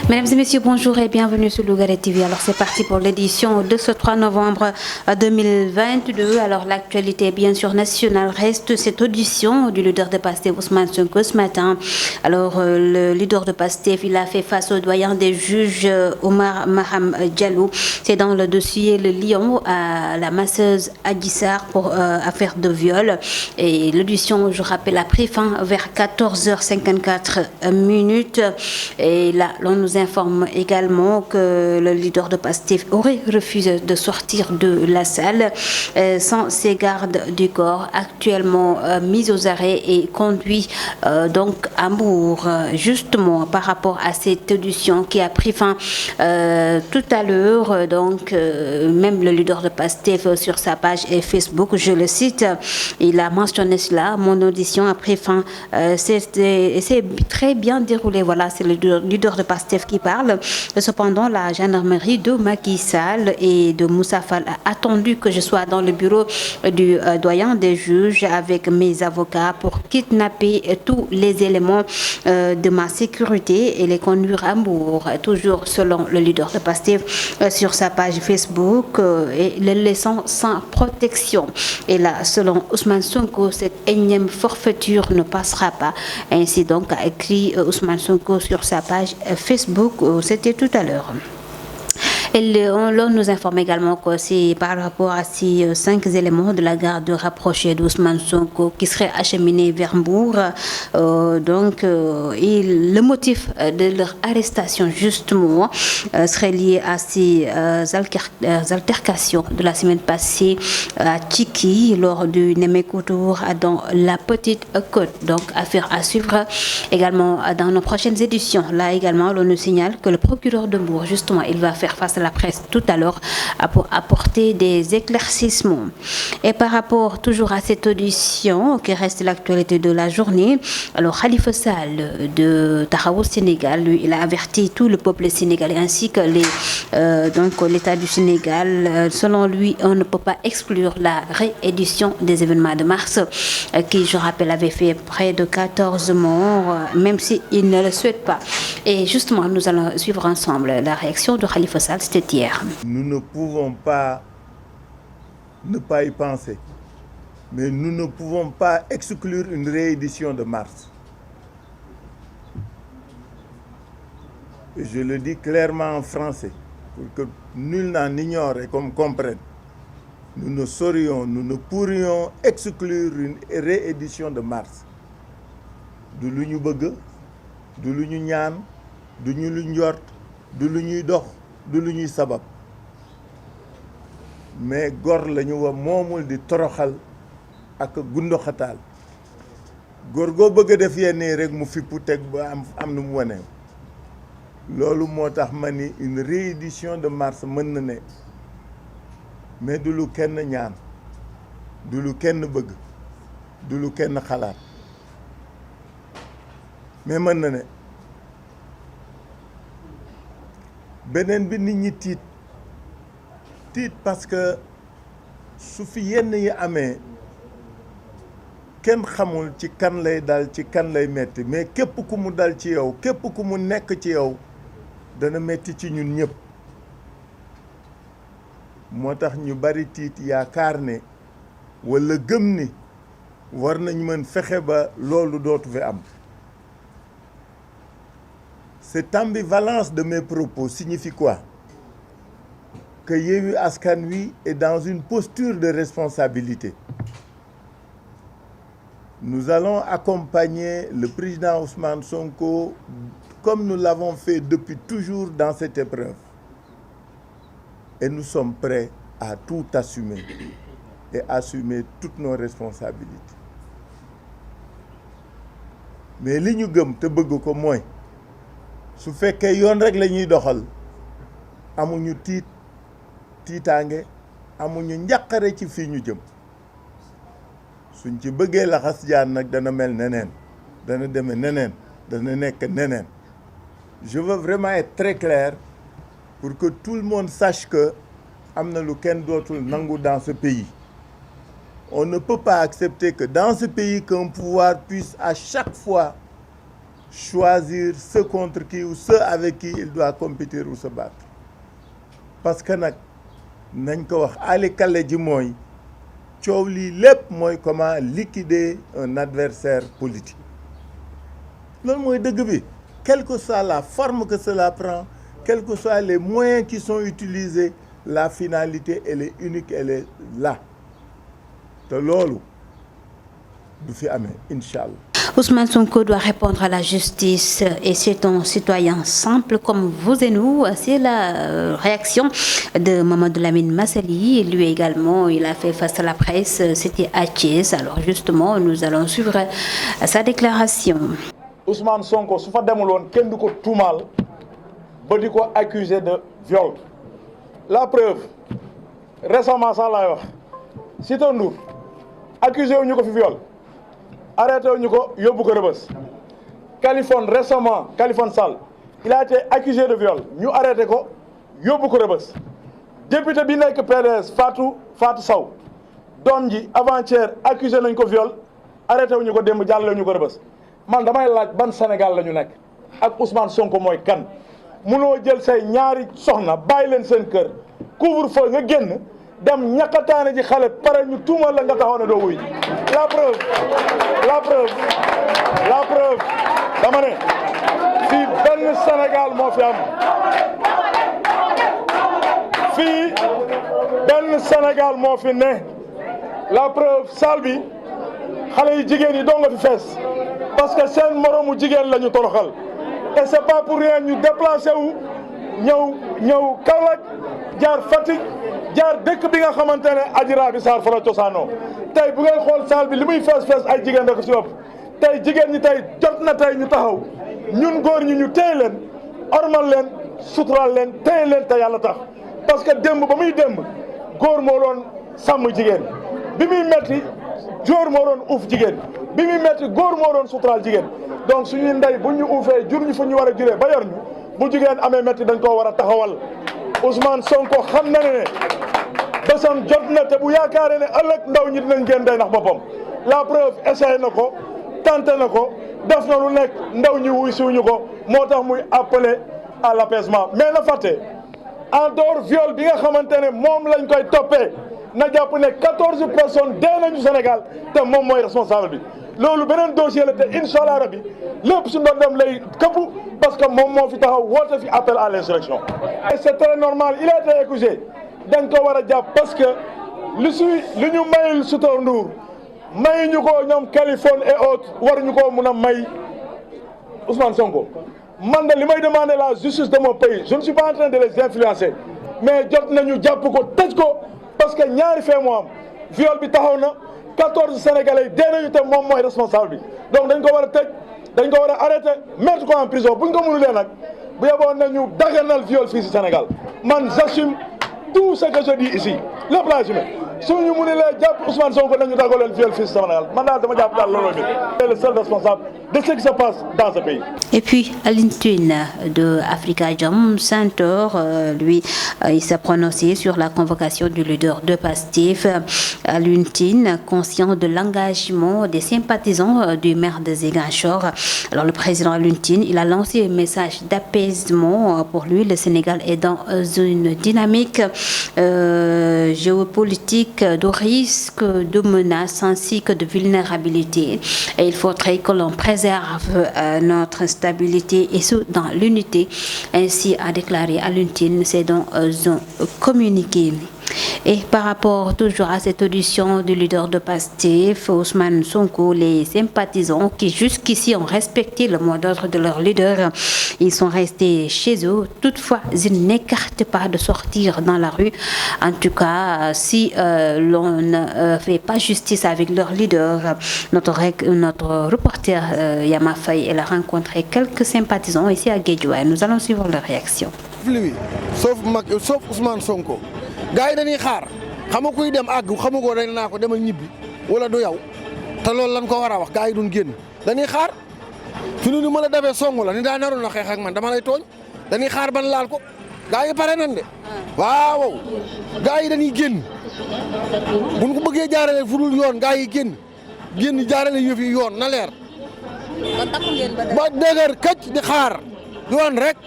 Mesdames et messieurs, bonjour et bienvenue sur Lougaré TV. Alors c'est parti pour l'édition de ce 3 novembre 2022. Alors l'actualité bien sûr nationale reste cette audition du leader de Pastef Ousmane Sonko ce matin. Alors le leader de Pastef, il a fait face au doyen des juges Omar Maham Diallo. C'est dans le dossier Le Lion à la masseuse Adji Sarr pour affaire de viol. Et l'audition, je rappelle, a pris fin vers 14h54 minutes. Et là, l'on nous informe également que le leader de Pastef aurait refusé de sortir de la salle sans ses gardes du corps, actuellement mis aux arrêts et conduit donc à Mbour, justement par rapport à cette audition qui a pris fin tout à l'heure. Donc même le leader de Pastef sur sa page Facebook, je le cite, il a mentionné cela: mon audition a pris fin, c'est très bien déroulé. Voilà, c'est le leader de Pastef qui parle. Cependant, la gendarmerie de Macky Sall et de Moussa Fall a attendu que je sois dans le bureau du doyen des juges avec mes avocats pour kidnapper tous les éléments de ma sécurité et les conduire à Mbour, toujours selon le leader de Pastef sur sa page Facebook, et les laissant sans protection. Et là, selon Ousmane Sonko, cette énième forfaiture ne passera pas. Ainsi donc a écrit Ousmane Sonko sur sa page Facebook, c'était tout à l'heure. Et l'on nous informe également que c'est par rapport à ces 5 éléments de la garde rapprochée d'Ousmane Sonko qui seraient acheminés vers Mbour. Et le motif de leur arrestation, justement, serait lié à ces altercations de la semaine passée à Tchiki lors du Nemeko Tour dans la Petite Côte. Donc, affaire à suivre également dans nos prochaines éditions. Là également, l'on nous signale que le procureur de Mbour, justement, il va faire face à la presse tout à l'heure pour apporter des éclaircissements. Et par rapport toujours à cette audition qui reste l'actualité de la journée, alors Khalifa Sall de Taxawu Sénégal, lui, il a averti tout le peuple sénégalais ainsi que l'État du Sénégal. Selon lui, on ne peut pas exclure la réédition des événements de mars qui, je rappelle, avait fait près de 14 morts, même s'il ne le souhaite pas. Et justement, nous allons suivre ensemble la réaction de Khalifa Sall. C'était hier. Nous ne pouvons pas ne pas y penser, mais nous ne pouvons pas exclure une réédition de mars. Et je le dis clairement en français, pour que nul n'en ignore et qu'on comprenne. Nous ne saurions, nous ne pourrions exclure une réédition de mars. Du lu ñu bëgg, du lu ñu ñaan, du ñu lu njort, du lu ñuy dox, du lu ñuy sabab. Mais gor la ñu wa moomul di toroxal ak gundoxataal. Góor goo bëgg a def yenn rek mu fippu teg ba am nu mu wane. Loolu moo tax ma ni une réédition de mars mën na ne, mais du lu kenn ñaan, du lu kenn bëgg, du lu kenn xalaat, mais mën na ne. Beneen bi nit ñi tiit parce que su fi yenn yi amee kenn xamul ci kan lay dal, ci kan lay metti, mais képp ku mu dal ci yow, képp ku mu nekk ci yow dana metti ci ñun ñëpp. moo tax ñu bari tiit yaakaar ne walla gëm ni war nañ mën fexe ba loolu dootu fi am. Cette ambivalence de mes propos signifie quoi? Que Yewwi Askan Wi est dans une posture de responsabilité. Nous allons accompagner le président Ousmane Sonko comme nous l'avons fait depuis toujours dans cette épreuve. Et nous sommes prêts à tout assumer et assumer toutes nos responsabilités. Mais li ñu gëm te bëgg ko mooy su fekkee yoon rek la ñuy doxal amuñu tiitaange amuñu njàqare ci fii ñu jëm. suñ ci bëggee laxas jaan nag dana mel neneen, dana deme neneen, dana nekk neneen. Je veux vraiment être très clair pour que tout le monde sache que am na lu kenn dootul nangu dans ce pays. On ne peut pas accepter que dans ce pays qu'un pouvoir puisse à chaque fois choisir ceux contre qui ou ceux avec qui il doit compétir ou se battre parce que nag nañ ko wax ali kale ji mooy coow lii lépp mooy comment liquider un adversaire politique loolu mooy dëgg bi quelle que soit la forme que cela prend quels que soient les moyens qui sont utilisés la finalité elle est unique elle est là te loolu du fi amee incha allah. Ousmane Sonko doit répondre à la justice et c'est un citoyen simple comme vous et nous. C'est la réaction de Mamadou Lamine Massaly. Lui également, il a fait face à la presse. C'était à Thiès. Alors justement, nous allons suivre sa déclaration. Ousmane Sonko su fa demul woon kenn du ko tuumaal ba di ko accusé de viol. La preuve récemment sax laay wax Sitor Ndour accusé wu ñu ko fi viol. Arrêté wuñu ko yóbbu ko Rebeuss Kaliphone récemment Kaliphone Sall il a été accusé de viol ñu arrêté ko yóbbu ko Rebeuss député bi nekk PDS Fatou Sow doom ji avant-hier accusé nañ ko viol arrêté wuñu ko démb jàllale ñu ko Rebeuss man damay laaj ban Sénégal la ñu nekk ak Ousmane Sonko mooy kan munoo jël say ñaari soxna bàyyi leen seen kër couvre-feu nga génn dem ñàkkataane ji xale pare ñu tuumal la nga taxaw ne doo wuy la preuve dama ne fii benn Sénégal moo fi am fii benn Sénégal moo fi ne la preuve salle bi xale yi jigéen yi doo nga fi fees parce que seen moromu jigéen la ñu toroxal et c'est pas pour rien ñu déplacé wu ñëw Kaolack jaar Fatick jaar dëkk bi nga xamante ne Adji Raby Sarr fa la cosaanoo tey bu ngeen xool salle bi li muy fees ay jigéen rek ci ëpp tey jigéen ñi tey jot na tey ñu taxaw ñun góor ñi ñu téye leen ormal leen sutural leen téye leen te yàlla tax parce que démb ba muy démb góor moo doon sàmm jigéen bi muy metti góor moo doon uuf jigéen bi muy metti góor moo doon sutural jigéen donc suñuy ndey bu ñu uufee jur ñu fu ñu war a juree ba yor ñu bu jigéen amee metti dañ koo war a taxawal Ousmane Sonko xam na ne bésam jot na te bu yaakaaree ne ëllëg ndaw ñi dinañ génn day ndax boppam la preuve essayé na ko tenté na ko def na lu nekk ndaw ñi wuy siwuñu ko moo tax muy appelé à l'apaisement mais na fàtte en dehors viol bi nga xamante ne moom lañ koy toppee na jàpp ne 14 personnes dee nañu Sénégal te moom mooy responsable bi loolu beneen dossier la te incha allah rabi lépp su ndondam lay këpp parce que moom moo fi taxaw woote fi appel à l'insurrection et c'est très normal il a été accusé dañ ko war a jàpp parce que li ñu mayul Sitor Ndour may ñu ko ñoom Kaliphone et autres war ñu ko mun a may Ousmane Sonko man de li may demander la justice de mon pays je ne suis pas en train de les influencer mais jot nañu jàpp ko tëj ko parce que ñaari fee moo am viol bi taxaw na 14 Sénégalais dee nañu te moom mooy responsable bi donc dañ ko war a tëj dañ ko war a arrêter mettre ko en prison buñ ko mënulee nag bu yeboon nañu daganal viol fii si Sénégal man j'assume tout ce que je dis ici lépp laa assumé suñu mënulee jàpp Ousmane Sonko nañu dagaleel viol fii si Sénégal man daal dama jàpp daal looloo bi c'est le seul responsable de ce qui se passe dans ce pays. Et puis Alioune Tine de Africa Jom Center, lui, il s'est prononcé sur la convocation du leader de Pastef. Alioune Tine, conscient de l'engagement des sympathisants du maire de Ziguinchor. Alors le président Alioune Tine, il a lancé un message d'apaisement. Pour lui, le Sénégal est dans une dynamique géopolitique de risque, de menaces ainsi que de vulnérabilité. Et il faudrait que l'on préserve notre stabilité et ce dans l'unité. Ainsi a déclaré Alioune Tine, c'est dans un communiqué. Et par rapport toujours à cette audition du leader de Pastef, Ousmane Sonko, les sympathisants qui jusqu'ici ont respecté le mot d'ordre de leur leader, ils sont restés chez eux. Toutefois, ils n'écartent pas de sortir dans la rue. En tout cas, si l'on ne fait pas justice avec leur leader, notre reporter Yama Faye, elle a rencontré quelques sympathisants ici à Guédiawaye. Nous allons suivre leur réaction. Sauf Ousmane Sonko. gars yi dañuy xaar xam nga kuy dem àgg xam nga dañ naa ko demal ñibbi wala du yow te loolu lañ ko war a wax gars yi duñ génn dañuy xaar fi nu ma la defee song la ni daa naroon na xeex ak man dama lay tooñ dañuy xaar ban laal ko gars yi pare nañ de waaw gars yi dañuy génn buñ ko bëggee jaarale fu dul yoon gars yi génn jaarale yëf yi yoon na leer ba dëgër këcc di xaar yoon rek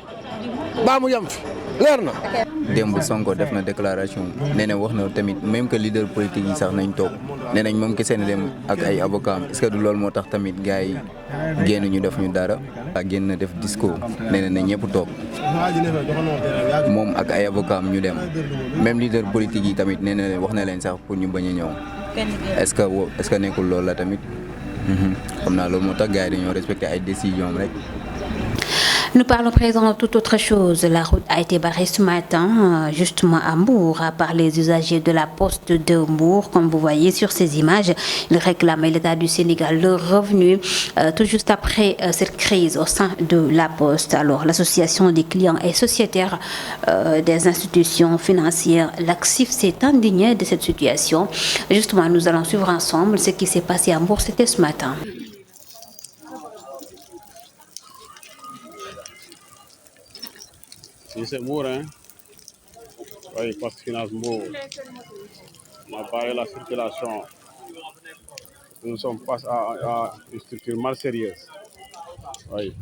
baa mu yem fi leer na. démb Sonko def na déclaration nee na wax na tamit même que leader politique yi sax nañ toog nee nañ moom kese na dem ak ay avocats est-ce que du loolu moo tax tamit gars yi génn ñu def ñu dara ak génn def discours nee na ñëpp toog moom ak ay avocats ñu dem même leader politique yi tamit nee na wax na leen sax pour ñu bañ a ñëw est-ce que nekkul loolu la tamit xam naa loolu moo tax gars yi dañoo respecté ay décisions rek. Nous parlons présent de toute autre chose. La route a été barrée ce matin, justement à Mbour, par les usagers de la poste de Mbour. Comme vous voyez sur ces images, ils réclament à l'État du Sénégal leur revenu tout juste après cette crise au sein de la poste. Alors, l'association des clients et sociétaires des institutions financières, l'ACSIF, s'est indignée de cette situation. Justement, nous allons suivre ensemble ce qui s'est passé à Mbour. C'était ce matin. C'est Mbour, hein? Oui, Poste Finance Mbour. On a barré la circulation. Nous sommes face à une structure mal sérieuse. Oui.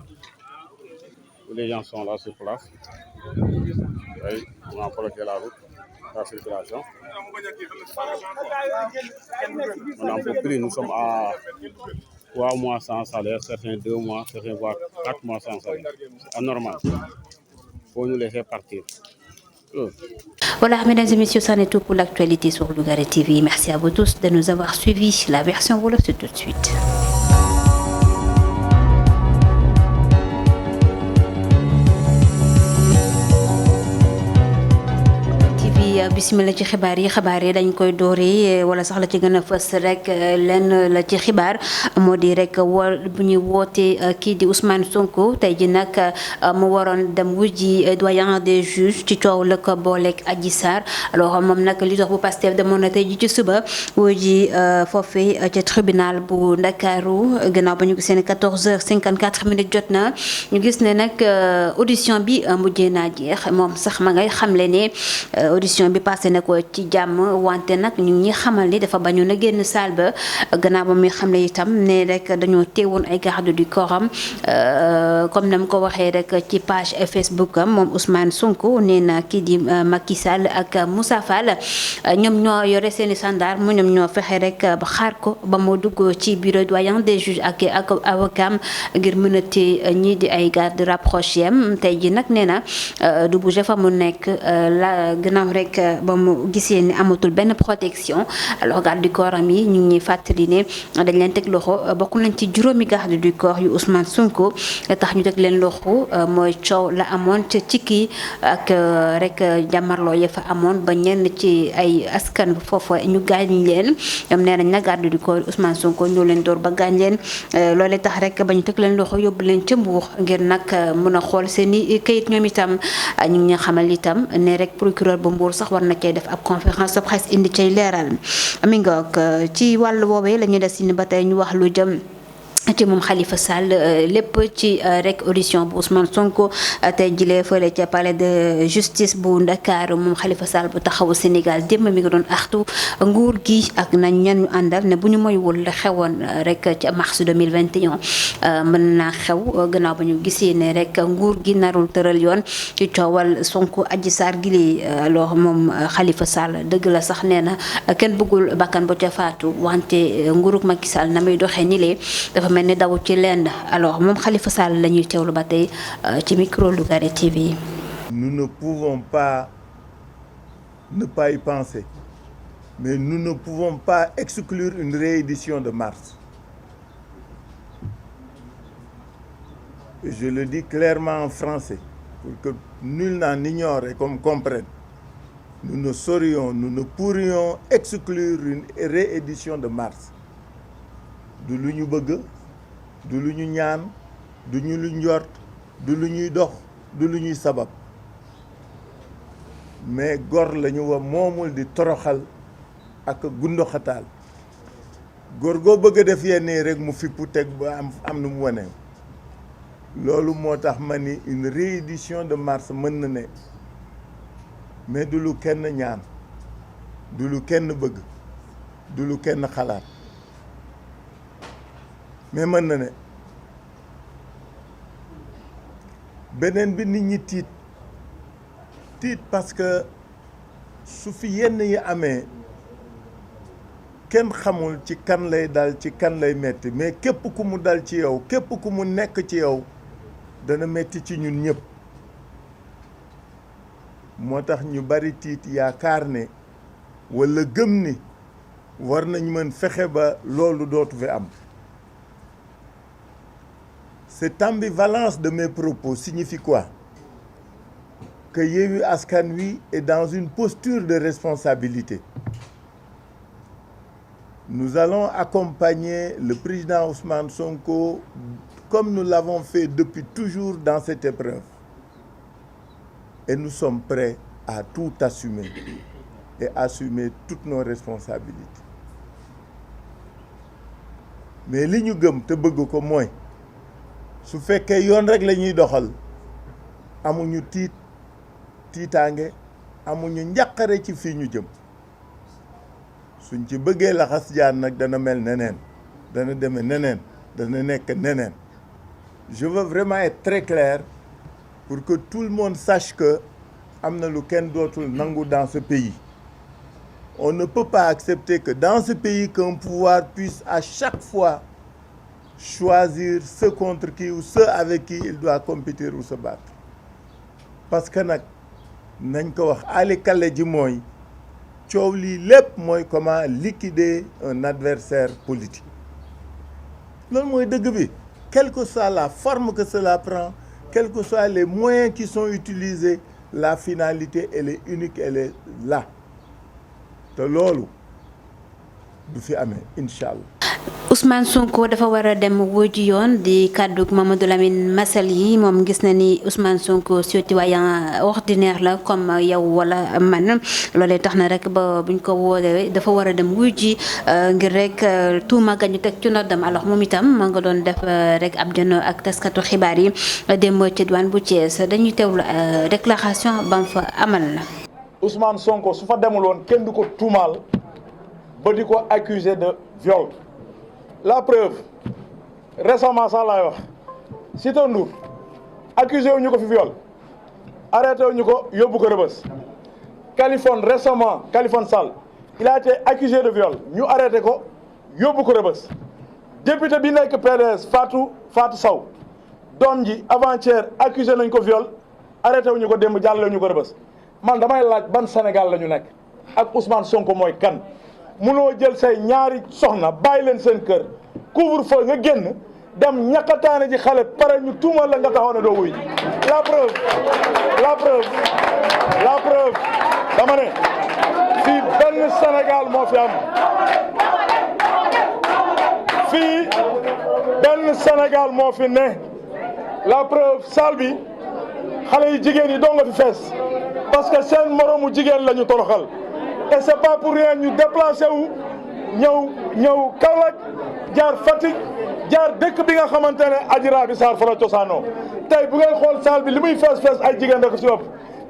Les gens sont là sur place. Oui, on a bloqué la route, la circulation. On n'en peut plus, nous sommes à 3 mois sans salaire, certains 2 mois, certains voire 4 mois sans salaire. C'est anormal. Pour nous laisser partir. Voilà, mesdames et messieurs, ça n'est tout pour l'actualité sur Lougaré TV. Merci à vous tous de nous avoir suivis. La version Wolof, c'est tout de suite. Bismillah ci xibaar yi dañ koy doori wala sax la ci gën a fës rek lenn la ci xibaar moo di rek bu ñuy woote kii di Ousmane Sonko tey ji nag mu waroon dem wujji doyen des juges ci coow la ko booleeg Adji Sarr alors moom nag li dox bu Pastef demoon na tey ji ci suba wujji foofee ca tribunal bu Ndakaaru gannaaw ba ñu gisee ne 14h54 jot na ñu gis ne nag audition bi mujjee naa jeex moom sax ma ngay xamle ne audition bi passé na ko ci jàmm wante nag ñu ngi xamal ni dafa bañoon a génn salle ba gannaaw ba muy xamle itam ne rek dañoo teewoon ay garde du corps am comme nam ko waxee rek ci page Facebook am moom Ousmane Sonko nee na kii di Macky Sall ak Moussa Fall ñoom ñoo yore seeni gendarme ñoom ñoo fexe rek ba xaar ko ba mu dugg ci bureau doyen des juges ak avocat ngir mën a téye ñii di ay garde rapproché am tey ji nag nee na du bouger fa mu nekk la gannaaw rek ba mu gisee ni amatul benn protection alors garde du corps am yi ñu ngi fàttali ne dañ leen teg loxo bokk nañ ci juróomi garde du corps yu Ousmane Sonko tax ñu teg leen loxo mooy coow la amoon ca Cikki ak rek jàmmarloo ya fa amoon ba ñenn ci ay askan foofu ñu gaañ leen ñoom nee nañ na garde du corps Ousmane Sonko ñoo leen door ba gaañ leen loolee tax rek ba ñu teg leen loxo yóbbu leen ca Mbuur ngir nag mën a xool seen i kayit ñoom itam ñu ngi xamal itam ne rek procureur bu Mbuur sax war na cee def ab conférence de presse indi cay leeral mi ngoog ci wàllu woowee la ñuy des ni ba tey ñu wax lu jëm ci moom Khalifa Sall lépp ci rek audition bu Ousmane Sonko tey jilee fële ca palais de justice bu Ndakaaru moom Khalifa Sall bu taxawu Sénégal démb mi ngi doon axtu nguur gi ak nañ ñan ñu àndal ne bu ñu moywul la xewoon rek ci mars 2021 mën naa xew gannaaw ba ñu gisee ne rek nguur gi narul tëral yoon ci coowal Sonko Adji Sarr gi li alors moom Khalifa Sall dëgg la sax nee na kenn bëggul bakkan ba ca faatu wante nguurug Macky Sall na muy doxee ni lee dafa mel ni daw ci lenn alors moom Khalifa Sall la ñuy teewlu ba tey ci micro Lougaré TV. Nous ne pouvons pas ne pas y penser, mais nous ne pouvons pas exclure une réédition de mars. Et je le dis clairement en français pour que nul n'en ignore et qu'on comprenne. Nous ne pourrions exclure une réédition de mars. Du lu ñu bëgg. du lu ñu ñaan du ñu lu njort du lu ñuy dox du lu ñuy sabab mais gor la ñu wa moomul di toroxal ak gundoxataal góor goo bëgg a def yenn rek mu fippu teg ba am nu mu wane loolu moo tax ma ni une réédition de mars mën na ne mais du lu kenn ñaan du lu kenn bëgg du lu kenn xalaat mais mën na ne beneen bi nit ñi tiit parce que su fi yenn yi amee kenn xamul ci kan lay dal ci kan lay metti mais képp ku mu dal ci yow képp ku mu nekk ci yow dana metti ci ñun ñëpp moo tax ñu bari tiit yaakaar ne walla gëm ni war nañ mën fexe ba loolu dootu fi am. Cette ambivalence de mes propos signifie quoi? Que Yewwi Askan Wi est dans une posture de responsabilité. Nous allons accompagner le président Ousmane Sonko comme nous l'avons fait depuis toujours dans cette épreuve. Et nous sommes prêts à tout assumer et assumer toutes nos responsabilités. Mais li ñu gëm te bëgg ko mooy su fekkee yoon rek la ñuy doxal amuñu tiitaange amuñu njàqare ci fii ñu jëm suñ ci bëggee laxas jaan nag dana mel neneen dana deme neneen dana nekk neneen. Je veux vraiment être très clair pour que tout le monde sache que am na lu kenn dootul nangu dans ce pays. On ne peut pas accepter que dans ce pays qu'un pouvoir puisse à chaque fois choisir ceux contre qui ou ceux avec qui il doit compétir ou se battre. Parce que nag nañ ko wax ali kale ji mooy coow lii lépp mooy comment liquider un adversaire politique. Loolu mooy dëgg bi, quelle que soit la forme que cela prend, quels que soient les moyens qui sont utilisés, la finalité elle est unique, elle est là. te loolu du fi amee incha allah. Ousmane Sonko dafa war a dem wuji yoon di kàddu Mamadou Lamine Massaly moom gis na ni Ousmane Sonko citoyen ordinaire la comme yow wala man loolee tax na rek ba buñ ko woowee dafa war a dem wuji ngir rek tuuma ga ñu teg ci noddam alors moom itam ma nga doon def rek ab jano ak taskatu xibaar yi démb ci douane bu Thiès dañuy teewlu déclaration bam fa amal na. Ousmane Sonko su fa demul woon kenn du ko tuumaal ba di ko accusé de viol. La preuve récemment sax laay wax Sitor Ndour accusé wu ñu ko fi viol arrêté wu ñu ko yóbbu ko Rebeuss. Kaliphone récemment Kaliphone Sall il a été accusé de viol ñu arrêté ko yóbbu ko Rebeuss. Député bi nekk PDS Fatou Sow doom ji avant-hier accusé nañ ko viol arrêté wu ñu ko démb jàllale ñu ko Rebeuss. Man damay laaj ban Sénégal la ñu nekk ak Ousmane Sonko mooy kan munoo jël say ñaari soxna bàyyi leen seen kër couvre-feu nga génn dem ñàkkataane ji xale pare ñu tuumal la nga taxaw ne doo wuy la preuve dama ne fii benn Sénégal moo fi am fii benn Sénégal moo fi ne la preuve salle bi xale yi jigéen yi doo nga fi fees parce que seen moromu jigéen la ñu toroxal et c'est pas pour rien ñu déplacé wu ñëw Kaolack jaar Fatick jaar dëkk bi nga xamante ne Adji Raby Sarr fa la cosaanoo tey bu ngay xool salle bi li muy fees ay jigéen rek ci ëpp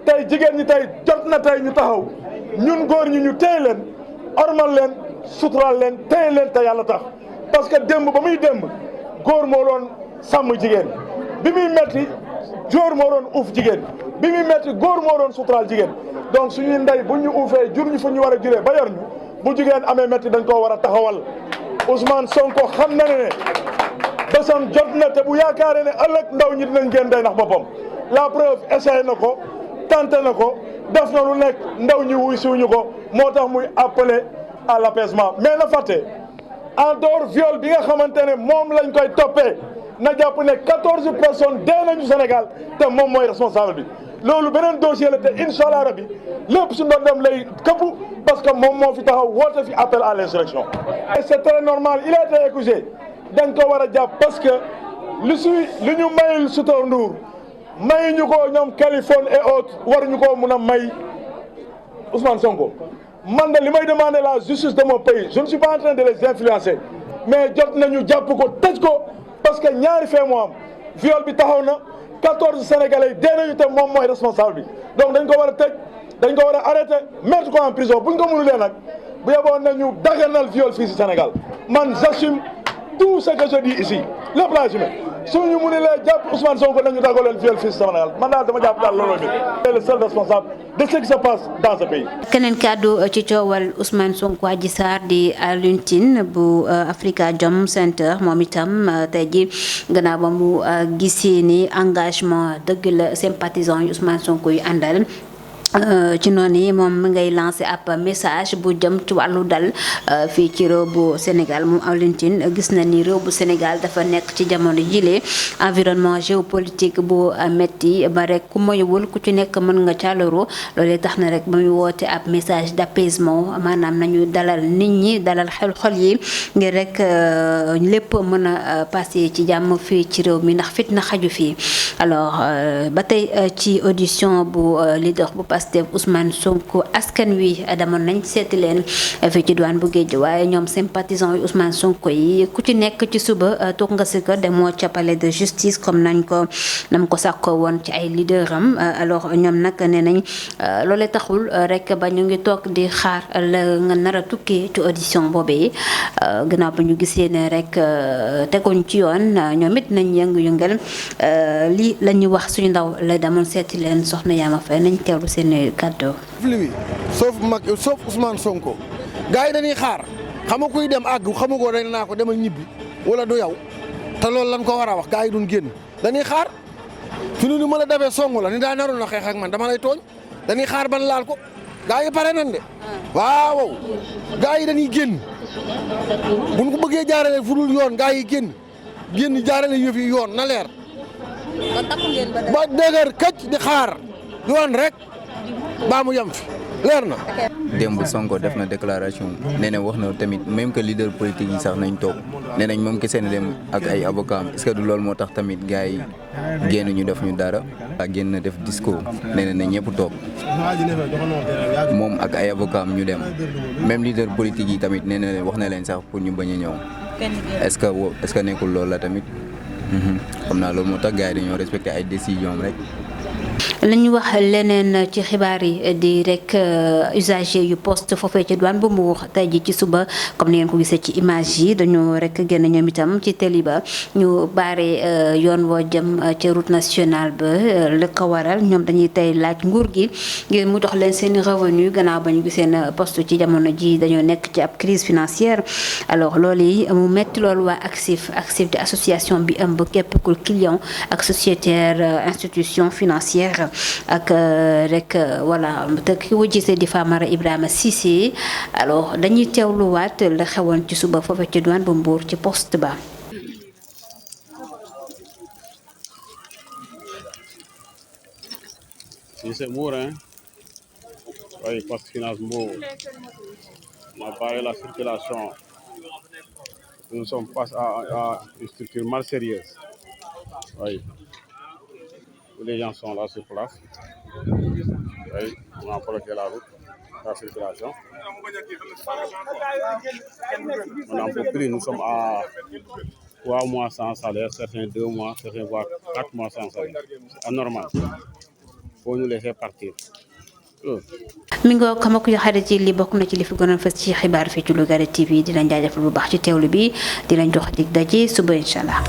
tey jigéen ñi tey jot na tey ñu taxaw ñun góor ñi ñu téye leen ormal leen sutural leen téye leen te yàlla tax parce que démb ba muy démb góor moo doon sàmm jigéen bi muy metti góor moo doon uuf jigéen bi muy metti góor moo doon suturaal jigéen donc suñuy ndey bu ñu uufee jur ñu fu ñu war a juree ba yor ñu bu jigéen amee metti dañ koo war a taxawal Ousmane Sonko xam na ne bésam jot na te bu yaakaaree ne ëllëg ndaw ñi dinañ génn day ndax boppam la preuve essayé na ko tenté na ko def na lu nekk ndaw ñi wuy siwuñu ko moo tax muy appelé à l'apaisement mais na fàtte en dehors viol bi nga xamante ne moom lañ koy toppee na jàpp ne 14 personnes dee nañu Sénégal te moom mooy responsable bi loolu beneen dossier la te incha allah rabi lépp su ndondam lay këpp parce que moom moo fi taxaw woote fi appel à l'insurrection. et c'est très normal il a été accusé dañ ko war a jàpp parce que li ñu mayul Sitor Ndour mayuñu ko ñoom Kaliphone et autres waruñu ko mun a may Ousmane Sonko. man de li may demander la justice de mon pays je ne suis pas en train de les influencer mais jot nañu jàpp ko tëj ko. parce que ñaari fee moo am viol bi taxaw na 14 sénégalais dee nañu te moom mooy responsable bi donc dañ ko war a tëj dañ ko war a arrêter mettre ko en prison buñ ko mënulee nag bu yeboon nañu daganal viol fii ci Sénégal man j'assume tout ce que je dis ici lépp laa assumé suñu mënulee jàpp Ousmane Sonko nañu tàggoo leen fii fii Sénégal man daal dama jàpp daal looloo bi c'est le seul responsable de ce qui se passe dans ce pays. keneen kàddu ci coowal Ousmane Sonko Adji Sarr di Alioune Tine bu Afrikajom Center moom itam tey ji gannaaw ba mu gisee ni engagement dëgg la sympathisant yu Ousmane Sonko yu àndal ci noonu yi moom mi ngay lancé ab message bu jëm ci wàllu dal fii ci réew bu Sénégal moom Alioune Tine gis na ni réew bu Sénégal dafa nekk ci jamono jile environnement géopolitique bu metti ba rek ku moywul ku ci nekk mën nga càllaru loolee tax na rek ba muy woote ab message d'apaisement maanaam nañu dalal nit ñi dalal xol yi ngir rek lépp mën a passé ci jàmm fii ci réew mi ndax fitna xaju fii alors ba tey ci audition bu leader bu Pastef Ousmane Sonko askan wi demoon nañ seeti leen fii ci douane bu Géej waaye ñoom sympathisant yu Ousmane Sonko yi ku ci nekk ci suba toog nga si kër demoo ca palais de justice comme nam ko sàkkoo woon ci ay leader am alors ñoom nag nee nañ loolee taxul rek ba ñu ngi toog di xaar la nga nar a tukkee ci audition boobee gannaaw ba ñu gisee ne rek teguñ ci yoon ñoom it nañ yëngu-yëngal lii la ñu wax suñu ndaw la demoon seeti leen soxna Yaama Faye nañ teewlu seen kàddu. sauf Ousmane Sonko gars yi dañuy xaar xam nga kuy dem àgg xamu ko dañ naa ko demal ñibbi wala du yow te loolu lan ko war a wax gars yi duñ génn dañuy xaar fi nu ma la defee songu la ni daa naroon a xeex ak man dama lay tooñ dañuy xaar ban laal ko gars yi pare nan de waaw gars yi dañuy génn buñ ko bëggee jaarale fu dul yoon gars yi génn jaarale yëf yi yoon na leer ba dëgër këcc di xaar yoon rek baa mu yem fi leer na. démb Sonko def na déclaration nee na wax na tamit même que leader politique yi sax nañ toog nee nañ moom kese na dem ak ay avocat am est-ce que du loolu moo tax tamit gars yi génn ñu def ñu dara ak génn na def discours nee na ñëpp toog moom ak ay avocat am ñu dem même leader politique yi tamit nee na wax na leen sax pour ñu bañ a ñëw est-ce que nekkul loolu la tamit xam naa loolu moo tax gars yi dañoo respecté ay décision rek. lañu wax leneen ci xibaar yi di rek usager yu poste foofee ci douane bu Mbour tey ji ci suba comme ni ngeen ko gisee ci image yi dañoo rek génn ñoom itam ci tali ba ñu baare yoon woo jëm ci route nationale ba la ko waral ñoom dañuy tey laaj nguur gi ngir mu dox leen seen revenu gannaaw ba ñu gisee ne poste ci jamono ji dañoo nekk ci ab crise financière alors loolu yi mu metti loolu waa ACSIF di association bi ëmb képp ku client ak sociétaire institution financière ak rek voilà te ki wujjite di Famara Ibrahima Cissé alors dañuy teewluwaat la xewoon ci suba foofu ci douane bu Mbour ci poste ba. Si c'est Mbour, hein? Oui, poste finance Mbour. On a barré la circulation. Nous sommes face à une structure mal sérieuse. Oui. Les gens sont là sur place. Oui, on a bloqué la route, la circulation. On n'en peut plus, nous sommes à 3 mois sans salaire, certains 2 mois, certains voire 4 mois sans salaire. C'est anormal. Il faut nous laisser partir. mi nga xam ko xarit yi li bokk na ci li fi gënoon fës ci xibaar fii ci Lougaré TV di leen jaajëfal bu baax ci teewlu bi di leen jox dig daje suba incha allah.